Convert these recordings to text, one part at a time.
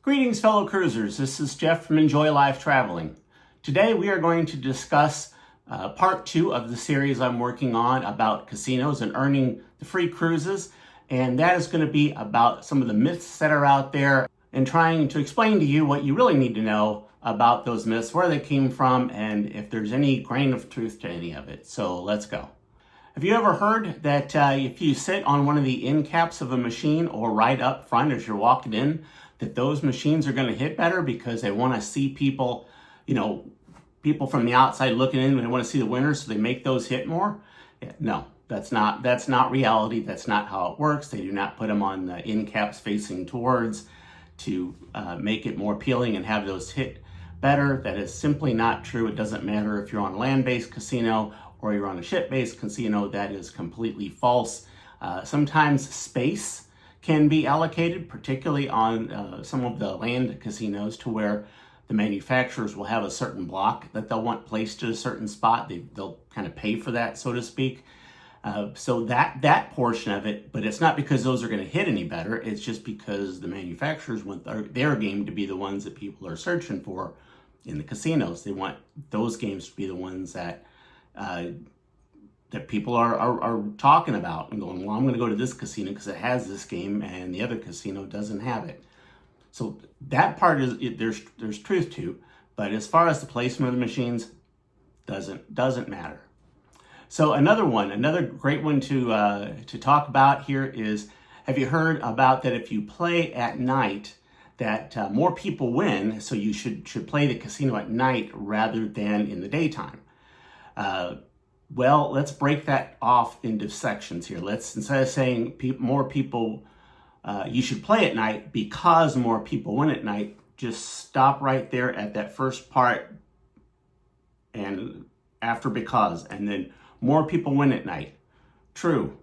Greetings, fellow cruisers. This is Jeff from Enjoy Life Traveling. Today we are going to discuss part 2 of the series I'm working on about casinos and earning the free cruises. And that is going to be about some of the myths that are out there and trying to explain to you what you really need to know about those myths, where they came from, and if there's any grain of truth to any of it. So let's go. Have you ever heard that if you sit on one of the end caps of a machine or right up front as you're walking in, that those machines are going to hit better because they want to see people, people from the outside looking in, and they want to see the winners, so they make those hit more? Yeah, no, that's not reality. That's not how it works. They do not put them on the end caps facing towards to make it more appealing and have those hit better. That is simply not true. It doesn't matter if you're on a land-based casino or you're on a ship-based casino. That is completely false. Sometimes space can be allocated, particularly on some of the land casinos, to where the manufacturers will have a certain block that they'll want placed at a certain spot. They'll kind of pay for that, so to speak. So that portion of it, but it's not because those are going to hit any better. It's just because the manufacturers want their game to be the ones that people are searching for in the casinos. They want those games to be the ones that that people are talking about and going, well, I'm going to go to this casino because it has this game and the other casino doesn't have it. So that part there's truth to, but as far as the placement of the machines, doesn't matter. So another great one to talk about here is, have you heard about that if you play at night, that more people win, so you should play the casino at night rather than in the daytime? Well, let's break that off into sections here. Instead of saying more people, you should play at night because more people win at night, just stop right there at that first part and after because, and then more people win at night. True,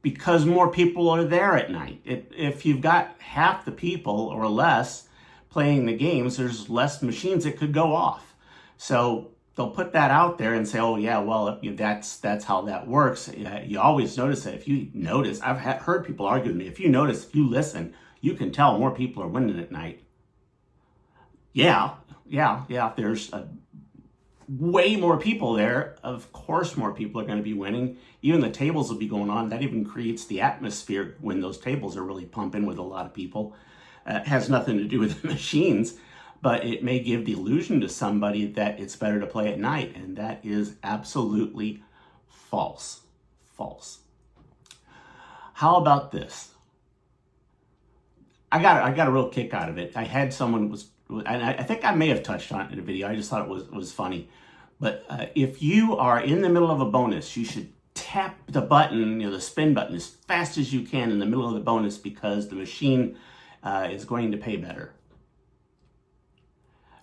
because more people are there at night. If you've got half the people or less playing the games, there's less machines that could go off. So they'll put that out there and say, oh yeah, well, that's how that works. You always notice that. If you notice, I've heard people argue with me, if you listen, you can tell more people are winning at night. Yeah, there's way more people there. Of course more people are going to be winning. Even the tables will be going on. That even creates the atmosphere when those tables are really pumping with a lot of people. It has nothing to do with the machines, but it may give the illusion to somebody that it's better to play at night, and that is absolutely false. How about this? I got a real kick out of it. I had someone and I think I may have touched on it in a video. I just thought it was funny. But if you are in the middle of a bonus, you should tap the button, the spin button, as fast as you can in the middle of the bonus, because the machine is going to pay better.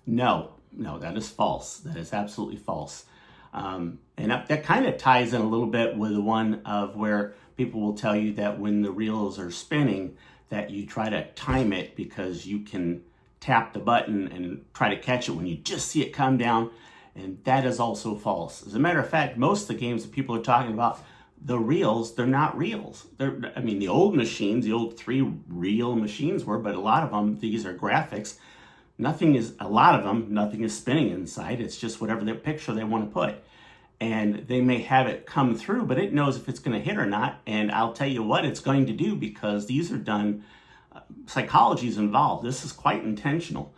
No, that is false. That is absolutely false. And that kind of ties in a little bit with the one of where people will tell you that when the reels are spinning, that you try to time it because you can tap the button and try to catch it when you just see it come down. And that is also false. As a matter of fact, most of the games that people are talking about, the reels, they're not reels. The old machines, the old 3-reel machines were, but a lot of them, these are graphics. Nothing is spinning inside. It's just whatever the picture they want to put. And they may have it come through, but it knows if it's going to hit or not. And I'll tell you what it's going to do, because these are done, psychology is involved. This is quite intentional.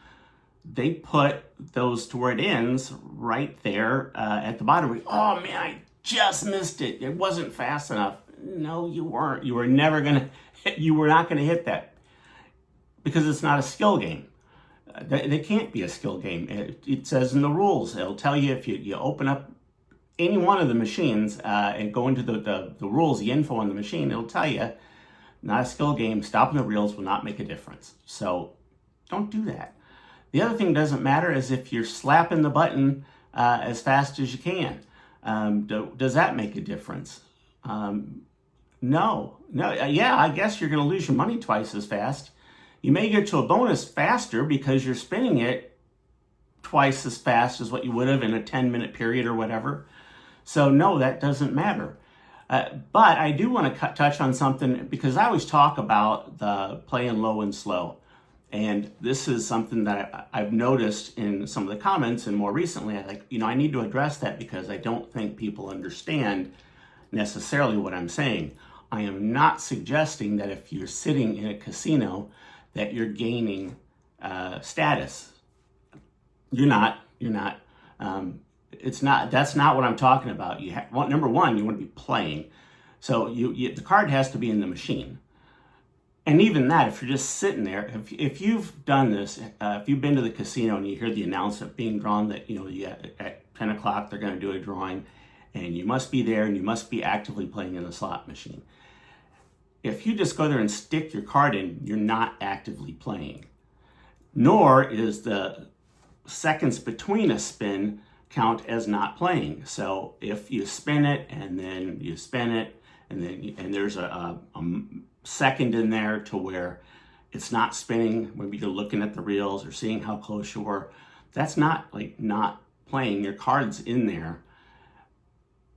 They put those to where it ends right there at the bottom. Oh man, I just missed it. It wasn't fast enough. No, you weren't. You were not going to hit that, because it's not a skill game. They can't be a skill game. It says in the rules, it'll tell you if you open up any one of the machines and go into the rules, the info on the machine, it'll tell you, not a skill game, stopping the reels will not make a difference. So don't do that. The other thing doesn't matter is if you're slapping the button as fast as you can. Does that make a difference? No. Yeah, I guess you're going to lose your money twice as fast. You may get to a bonus faster because you're spinning it twice as fast as what you would have in a 10-minute period or whatever. So no, that doesn't matter. But I do want to touch on something, because I always talk about the playing low and slow. And this is something that I've noticed in some of the comments, and more recently, I need to address that because I don't think people understand necessarily what I'm saying. I am not suggesting that if you're sitting in a casino that you're gaining status. You're not. It's not. That's not what I'm talking about. Number one, you want to be playing, so the card has to be in the machine. And even that, if you're just sitting there, if you've done this, if you've been to the casino and you hear the announcement being drawn that, at 10 o'clock they're going to do a drawing and you must be there and you must be actively playing in the slot machine. If you just go there and stick your card in, you're not actively playing. Nor is the seconds between a spin count as not playing. So if you spin it and then you spin it and there's a second in there to where it's not spinning, maybe you're looking at the reels or seeing how close you were, that's not not playing. Your card's in there.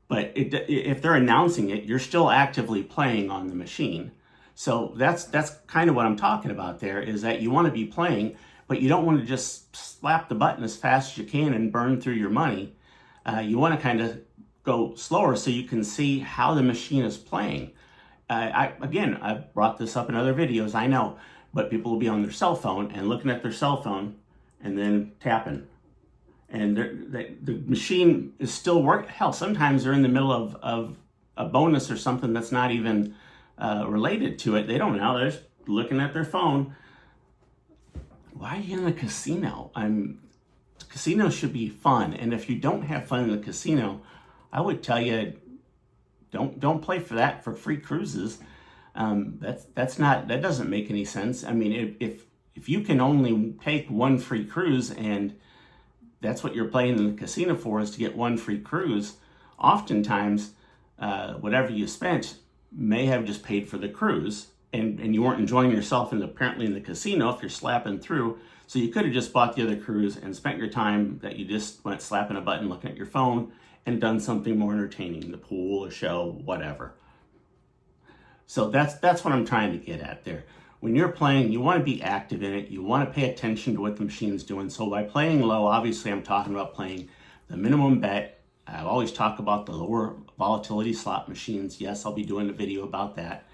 But if they're announcing it, you're still actively playing on the machine. So that's kind of what I'm talking about there, is that you want to be playing, but you don't want to just slap the button as fast as you can and burn through your money. You want to kind of go slower so you can see how the machine is playing. I've brought this up in other videos, I know, but people will be on their cell phone and looking at their cell phone and then tapping. And the machine is still working. Hell, sometimes they're in the middle of a bonus or something that's not even related to it. They don't know. They're just looking at their phone. Why are you in the casino? Casino should be fun. And if you don't have fun in the casino, I would tell you, don't play for free cruises. That doesn't make any sense. I mean, if you can only take one free cruise and that's what you're playing in the casino for, is to get one free cruise, oftentimes whatever you spent may have just paid for the cruise, and you weren't enjoying yourself apparently in the casino if you're slapping through. So you could have just bought the other cruise and spent your time that you just went slapping a button, looking at your phone, and done something more entertaining, the pool, a show, whatever. So that's what I'm trying to get at there. When you're playing, you want to be active in it. You want to pay attention to what the machine's doing. So by playing low, obviously I'm talking about playing the minimum bet. I always talk about the lower volatility slot machines. Yes, I'll be doing a video about that.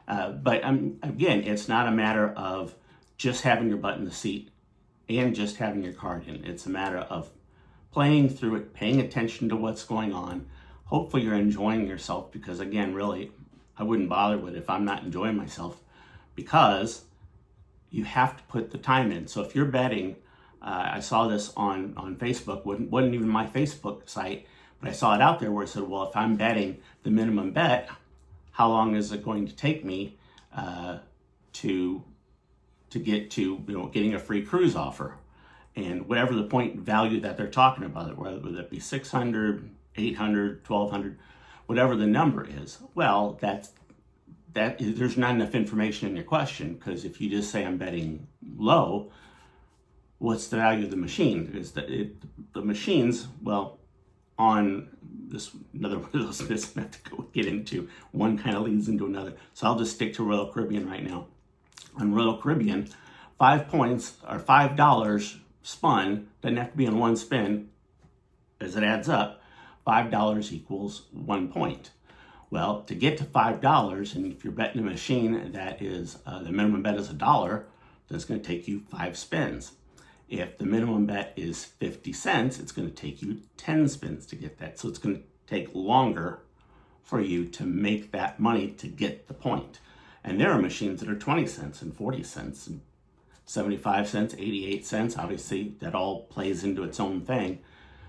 But again, it's not a matter of just having your butt in the seat and just having your card in. It's a matter of playing through it, paying attention to what's going on. Hopefully you're enjoying yourself, because again, really, I wouldn't bother with it if I'm not enjoying myself, because you have to put the time in. So if you're betting, I saw this on Facebook, wasn't even my Facebook site, but I saw it out there where it said, well, if I'm betting the minimum bet, how long is it going to take me to get to getting a free cruise offer? And whatever the point value that they're talking about, whether that be 600, 800, 1200, whatever the number is, well, there's not enough information in your question, because if you just say I'm betting low, what's the value of the machine? Because the machines, well, on this, another one of those myths I have to go get into, one kind of leads into another. So I'll just stick to Royal Caribbean right now. On Royal Caribbean, 5 points or $5 spun, doesn't have to be on one spin. As it adds up, $5 equals 1 point. Well, to get to $5, and if you're betting a machine that is, the minimum bet is $1, that's going to take you 5 spins. If the minimum bet is 50 cents, it's going to take you 10 spins to get that. So it's going to take longer for you to make that money to get the point. And there are machines that are 20 cents and 40 cents and 75 cents, 88 cents. Obviously, that all plays into its own thing.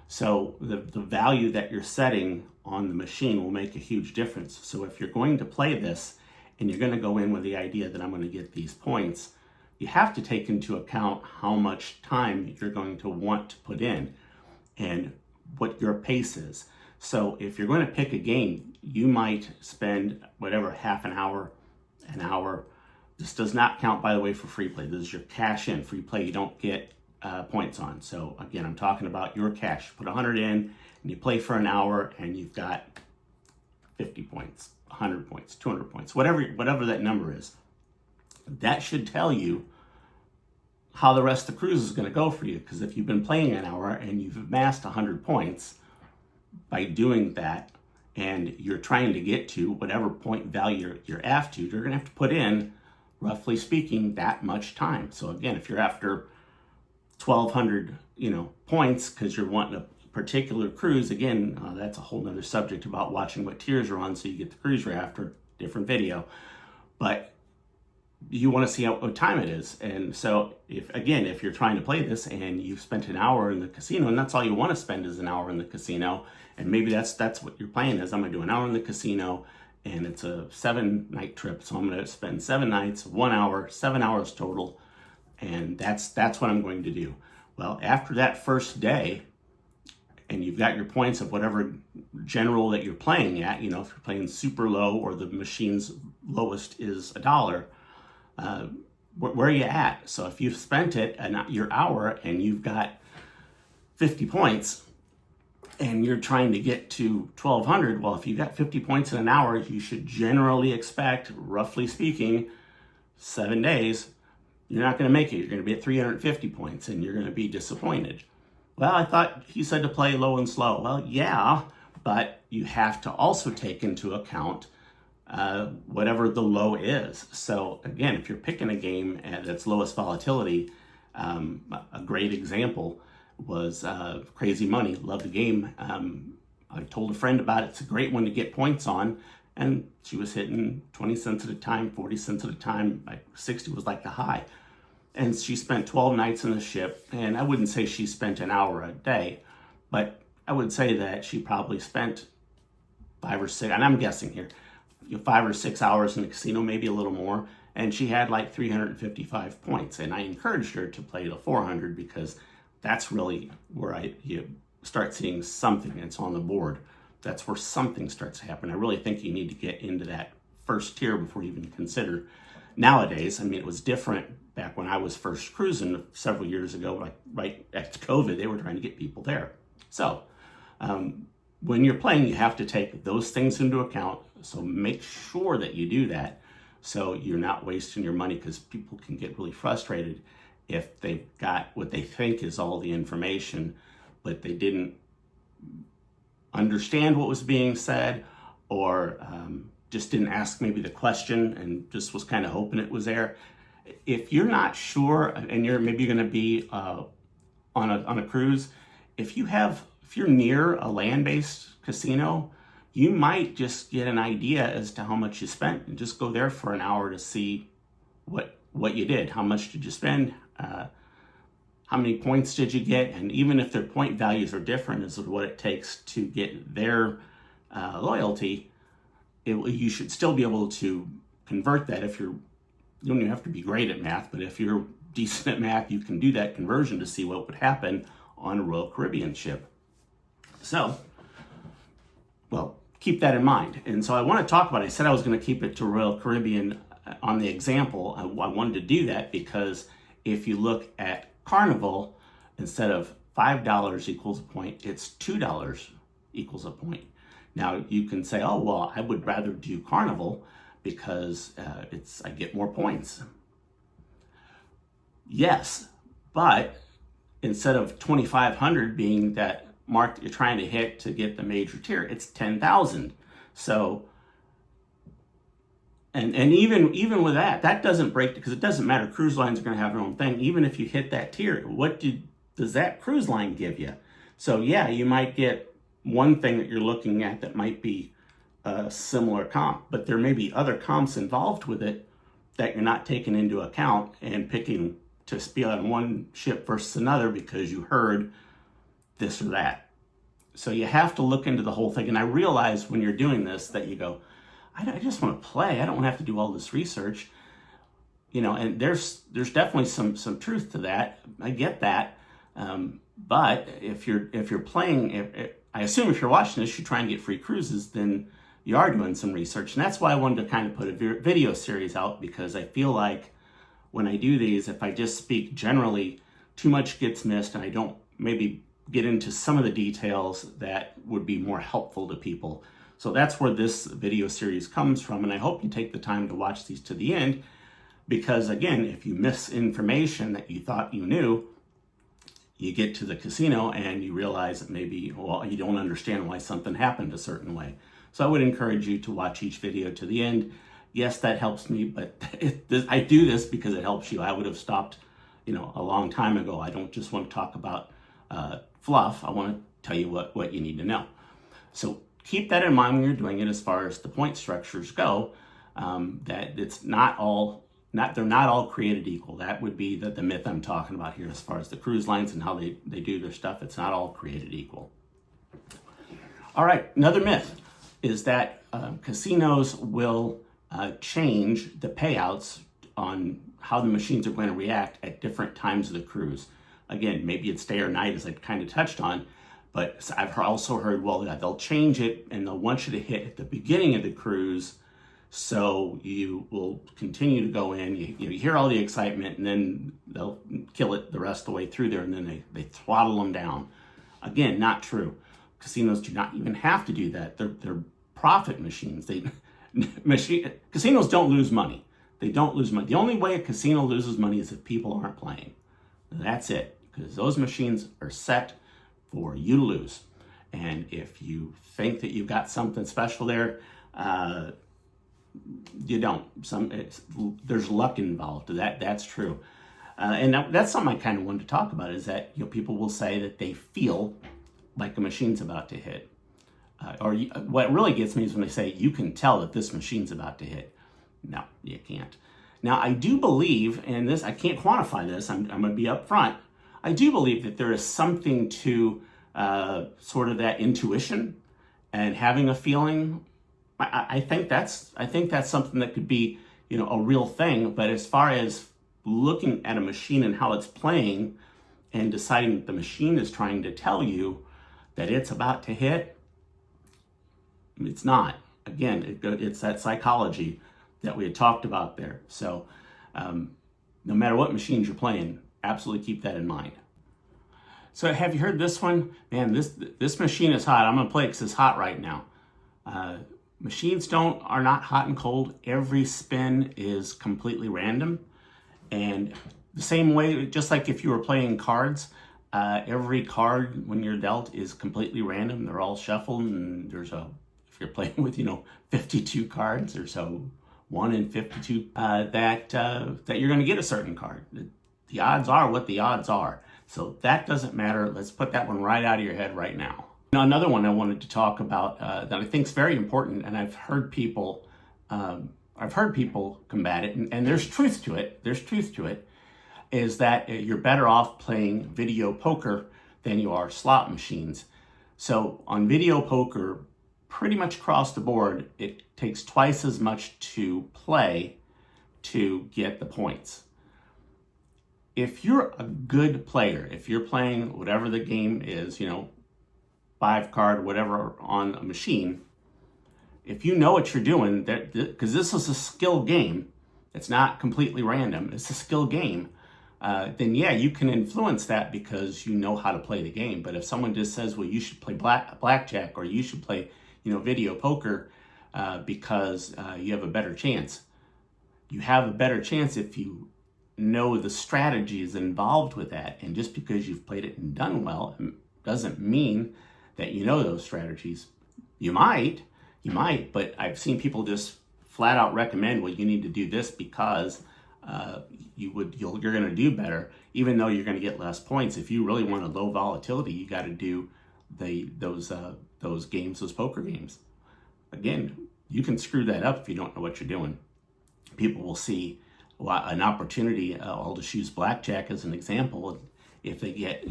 So the value that you're setting on the machine will make a huge difference. So if you're going to play this and you're going to go in with the idea that I'm going to get these points, you have to take into account how much time you're going to want to put in and what your pace is. So if you're going to pick a game, you might spend whatever, half an hour. This does not count, by the way, for free play. This is your cash in. Free play you don't get points on. So again, I'm talking about your cash. Put 100 in and you play for an hour and you've got 50 points, 100 points, 200 points, whatever that number is. That should tell you how the rest of the cruise is going to go for you. Because if you've been playing an hour and you've amassed 100 points by doing that, and you're trying to get to whatever point value you're after, you're going to have to put in, roughly speaking, that much time. So again, if you're after 1,200, points because you're wanting a particular cruise, again, that's a whole nother subject about watching what tiers you're on so you get the cruise you're after, different video. But you want to see what time it is. And so if you're trying to play this and you've spent an hour in the casino, and that's all you want to spend is an hour in the casino, and maybe that's what your plan is. I'm going to do an hour in the casino, and it's a 7-night trip. So I'm going to spend 7 nights, 1 hour, 7 hours total. And that's what I'm going to do. Well, after that first day, and you've got your points of whatever general that you're playing at, if you're playing super low or the machine's lowest is $1, where are you at? So if you've spent your hour and you've got 50 points and you're trying to get to 1,200, well, if you've got 50 points in an hour, you should generally expect, roughly speaking, 7 days, you're not going to make it. You're going to be at 350 points and you're going to be disappointed. Well, I thought he said to play low and slow. Well, yeah, but you have to also take into account whatever the low is. So again, if you're picking a game at its lowest volatility, a great example was Crazy Money. Love the game. I told a friend about it. It's a great one to get points on. And she was hitting 20 cents at a time, 40 cents at a time. Like 60 was like the high. And she spent 12 nights in the ship. And I wouldn't say she spent an hour a day, but I would say that she probably spent 5 or 6, and I'm guessing here, 5 or 6 hours in the casino, maybe a little more. And she had like 355 points. And I encouraged her to play to 400 because that's really where you start seeing something that's on the board. That's where something starts to happen. I really think you need to get into that first tier before you even consider. Nowadays, it was different back when I was first cruising several years ago, like right at COVID, they were trying to get people there. So when you're playing, you have to take those things into account. So make sure that you do that so you're not wasting your money, because people can get really frustrated if they've got what they think is all the information, but they didn't understand what was being said, or just didn't ask maybe the question and just was kind of hoping it was there. If you're not sure and you're going to be on a cruise, if you're near a land-based casino, you might just get an idea as to how much you spent and just go there for an hour to see what you did. How much did you spend? How many points did you get? And even if their point values are different as to what it takes to get their loyalty, you should still be able to convert that. You don't even have to be great at math, but if you're decent at math, you can do that conversion to see what would happen on a Royal Caribbean ship. So, well, keep that in mind. And so I want to talk about it. I said I was going to keep it to Royal Caribbean on the example. I wanted to do that because if you look at Carnival, instead of $5 equals a point, it's $2 equals a point. Now you can say, oh, well, I would rather do Carnival because I get more points. Yes, but instead of 2,500 being that mark that you're trying to hit to get the major tier, it's 10,000. So, and even with that doesn't break, because it doesn't matter. Cruise lines are going to have their own thing. Even if you hit that tier, what does that cruise line give you? So yeah, you might get one thing that you're looking at that might be a similar comp, but there may be other comps involved with it that you're not taking into account and picking to be on one ship versus another because you heard this or that. So you have to look into the whole thing. And I realize when you're doing this that you go, I just want to play. I don't have to do all this research, and there's definitely some truth to that. I get that. But if you're playing, I assume if you're watching this, you're trying to get free cruises, then you are doing some research. And that's why I wanted to kind of put a video series out, because I feel like when I do these, if I just speak generally, too much gets missed, and I don't maybe get into some of the details that would be more helpful to people. So that's where this video series comes from, and I hope you take the time to watch these to the end, Because again, if you miss information that you thought you knew, you get to the casino and you realize that maybe, well, you don't understand why something happened a certain way. So I would encourage you to watch each video to the end. Yes, that helps me, but I do this because it helps you. I would have stopped, a long time ago. I don't just want to talk about fluff. I want to tell you what you need to know. So keep that in mind when you're doing it as far as the point structures go, that it's they're not all created equal. That would be the myth I'm talking about here as far as the cruise lines and how they do their stuff. It's not all created equal. All right, another myth is that casinos will change the payouts on how the machines are going to react at different times of the cruise. Again, maybe it's day or night, as I kind of touched on, but I've also heard, well, they'll change it and they'll want you to hit at the beginning of the cruise, so you will continue to go in, you hear all the excitement, and then they'll kill it the rest of the way through there, and then they throttle them down. Again, not true. Casinos do not even have to do that. They're profit machines. Casinos don't lose money. They don't lose money. The only way a casino loses money is if people aren't playing. That's it, because those machines are set for you to lose. And if you think that you've got something special there, you don't. There's luck involved. That's true. And that's something I kind of wanted to talk about, is that people will say that they feel like a machine's about to hit. What really gets me is when they say, you can tell that this machine's about to hit. No, you can't. Now, I do believe, and this, I can't quantify this, I'm going to be upfront, I do believe that there is something to sort of that intuition and having a feeling. I think that's something that could be, a real thing. But as far as looking at a machine and how it's playing and deciding that the machine is trying to tell you that it's about to hit, it's not. Again, it's that psychology that we had talked about there. So no matter what machines you're playing, absolutely keep that in mind. So have you heard this one? Man, this machine is hot. I'm going to play it because it's hot right now. Machines are not hot and cold. Every spin is completely random. And the same way, just like if you were playing cards, every card when you're dealt is completely random. They're all shuffled, and if you're playing with, 52 cards or so, 1 in 52, that you're going to get a certain card. The odds are what the odds are. So that doesn't matter. Let's put that one right out of your head right now. Now, another one I wanted to talk about that I think is very important, and I've heard people combat it, and there's truth to it. There's truth to it, is that you're better off playing video poker than you are slot machines. So on video poker, pretty much across the board, it takes twice as much to play to get the points. If you're a good player, if you're playing whatever the game is, 5 card, whatever on a machine, if you know what you're doing, because this is a skill game, it's not completely random, it's a skill game, then yeah, you can influence that because you know how to play the game. But if someone just says, well, you should play blackjack, or you should play video poker because you have a better chance. You have a better chance if you know the strategies involved with that. And just because you've played it and done well doesn't mean that you know those strategies. You might, but I've seen people just flat out recommend, well, you need to do this because you're going to do better, even though you're going to get less points. If you really want a low volatility, you got to do those games, those poker games. Again, you can screw that up if you don't know what you're doing. People will see an opportunity. I'll just use blackjack as an example. If they get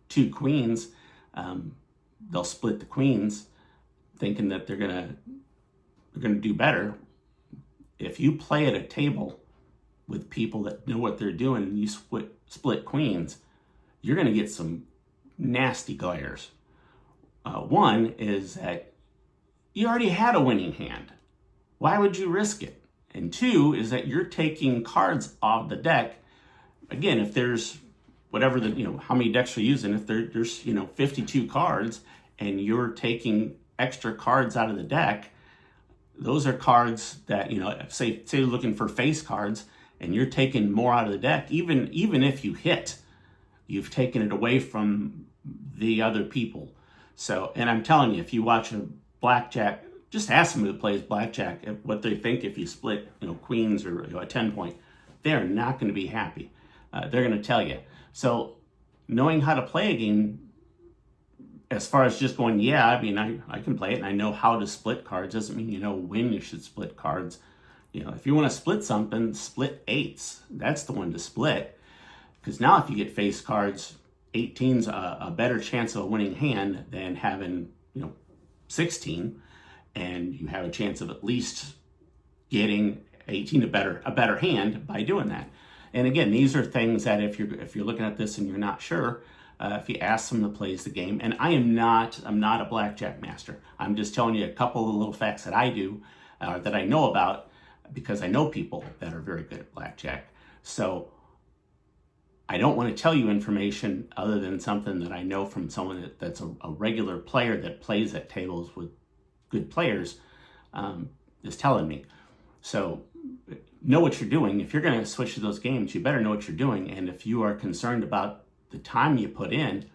2 queens, they'll split the queens, thinking that they're gonna do better. If you play at a table with people that know what they're doing and you split queens, you're gonna get some nasty glares. One is that you already had a winning hand. Why would you risk it? And 2 is that you're taking cards off the deck. Again, if there's whatever how many decks you're using, if there's 52 cards and you're taking extra cards out of the deck, those are cards that, say you're looking for face cards, and you're taking more out of the deck, even if you hit, you've taken it away from the other people. So, and I'm telling you, if you watch a blackjack, just ask someone who plays blackjack what they think if you split, queens or a 10-point. They're not going to be happy. They're going to tell you. So, knowing how to play a game, as far as just going, yeah, I mean, I can play it and I know how to split cards, doesn't mean you know when you should split cards. If you want to split something, split 8s. That's the one to split. Because now if you get face cards, 18's a better chance of a winning hand than having, 16. And you have a chance of at least getting 18 a better hand by doing that. And again, these are things that if you're looking at this and you're not sure, if you ask someone that plays the game, and I'm not a blackjack master. I'm just telling you a couple of little facts that I do, that I know about, because I know people that are very good at blackjack. So I don't want to tell you information other than something that I know from someone that's a regular player that plays at tables with good players, is telling me. So know what you're doing. If you're going to switch to those games, you better know what you're doing. And if you are concerned about the time you put in,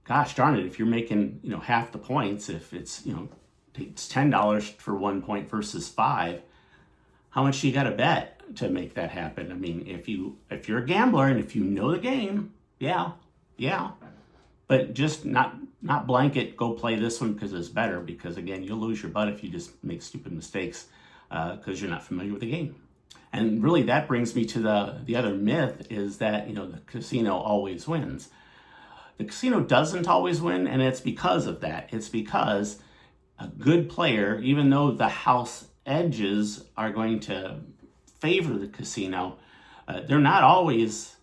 gosh darn it, if you're making, half the points, if it's, takes $10 for 1 point versus 5, how much you got to bet to make that happen? I mean, if you're a gambler and if you know the game, yeah, but just not blanket go play this one because it's better, because again, you'll lose your butt if you just make stupid mistakes because you're not familiar with the game. And really, that brings me to the other myth, is that the casino always wins. The casino doesn't always win, and it's because of that. It's because a good player, even though the house edges are going to favor the casino, they're not always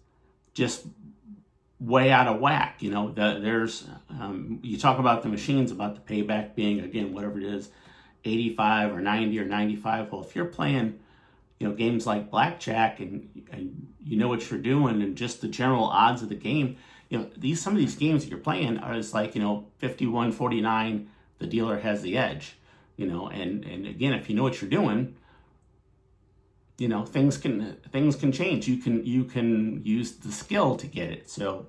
just way out of whack. There's you talk about the machines, about the payback being, again, whatever it is, 85 or 90 or 95. Well, if you're playing games like blackjack and you know what you're doing and just the general odds of the game, some of these games that you're playing are just like 51-49, the dealer has the edge, and again, if you know what you're doing, things can change. You can use the skill to get it. So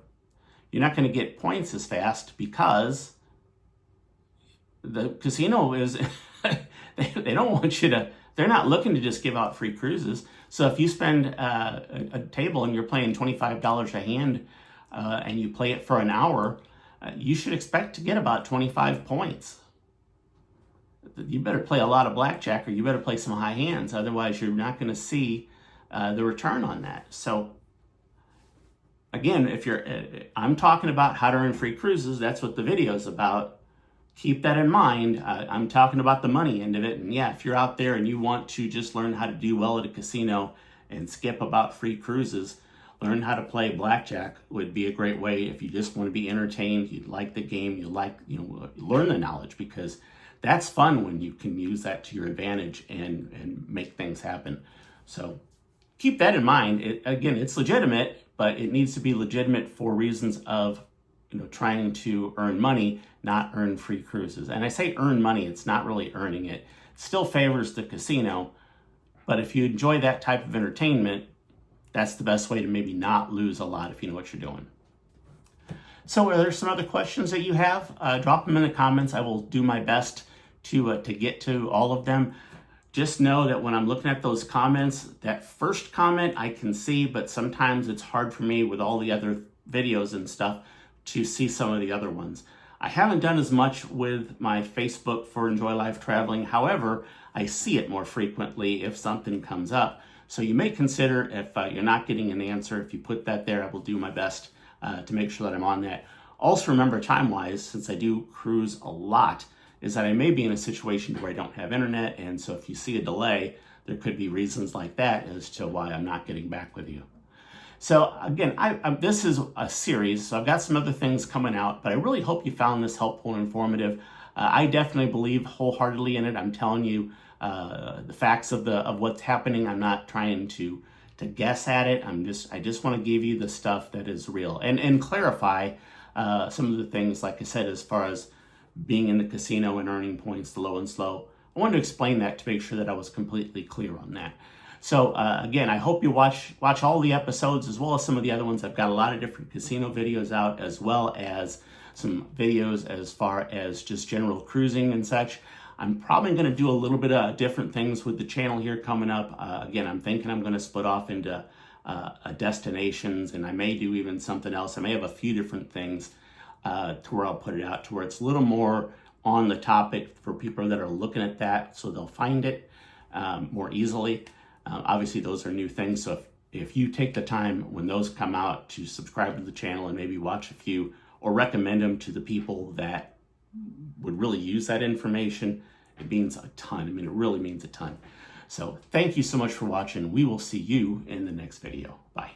you're not going to get points as fast because the casino is they don't want you to. They're not looking to just give out free cruises. So if you spend a table and you're playing $25 a hand and you play it for an hour, you should expect to get about 25 points. You better play a lot of blackjack, or you better play some high hands. Otherwise, you're not going to see the return on that. So again, I'm talking about how to earn free cruises. That's what the video is about. Keep that in mind. I'm talking about the money end of it. And yeah, if you're out there and you want to just learn how to do well at a casino and skip about free cruises, learn how to play blackjack would be a great way. If you just want to be entertained, you like the game, you learn the knowledge, because that's fun when you can use that to your advantage and make things happen. So keep that in mind. It's legitimate, but it needs to be legitimate for reasons of trying to earn money, not earn free cruises. And I say earn money, it's not really earning it. It still favors the casino, but if you enjoy that type of entertainment, that's the best way to maybe not lose a lot if you know what you're doing. So are there some other questions that you have? Drop them in the comments. I will do my best to get to all of them. Just know that when I'm looking at those comments, that first comment I can see, but sometimes it's hard for me with all the other videos and stuff to see some of the other ones. I haven't done as much with my Facebook for Enjoy Life Traveling. However, I see it more frequently if something comes up. So you may consider, if you're not getting an answer, if you put that there, I will do my best to make sure that I'm on that. Also remember, time-wise, since I do cruise a lot, is that I may be in a situation where I don't have internet, and so if you see a delay, there could be reasons like that as to why I'm not getting back with you. So again, this is a series, so I've got some other things coming out, but I really hope you found this helpful and informative. I definitely believe wholeheartedly in it. I'm telling you the facts of what's happening. I'm not trying to guess at it. I just want to give you the stuff that is real and clarify some of the things, like I said, as far as being in the casino and earning points, the low and slow. I wanted to explain that to make sure that I was completely clear on that. So again, I hope you watch all the episodes as well as some of the other ones. I've got a lot of different casino videos out, as well as some videos as far as just general cruising and such. I'm probably going to do a little bit of different things with the channel here coming up. Again, I'm thinking I'm going to split off into destinations, and I may do even something else. I may have a few different things to where I'll put it out to where it's a little more on the topic for people that are looking at that, so they'll find it more easily. Obviously, those are new things, so if you take the time when those come out to subscribe to the channel and maybe watch a few or recommend them to the people that would really use that information, it means a ton. I mean, it really means a ton. So thank you so much for watching. We will see you in the next video. Bye.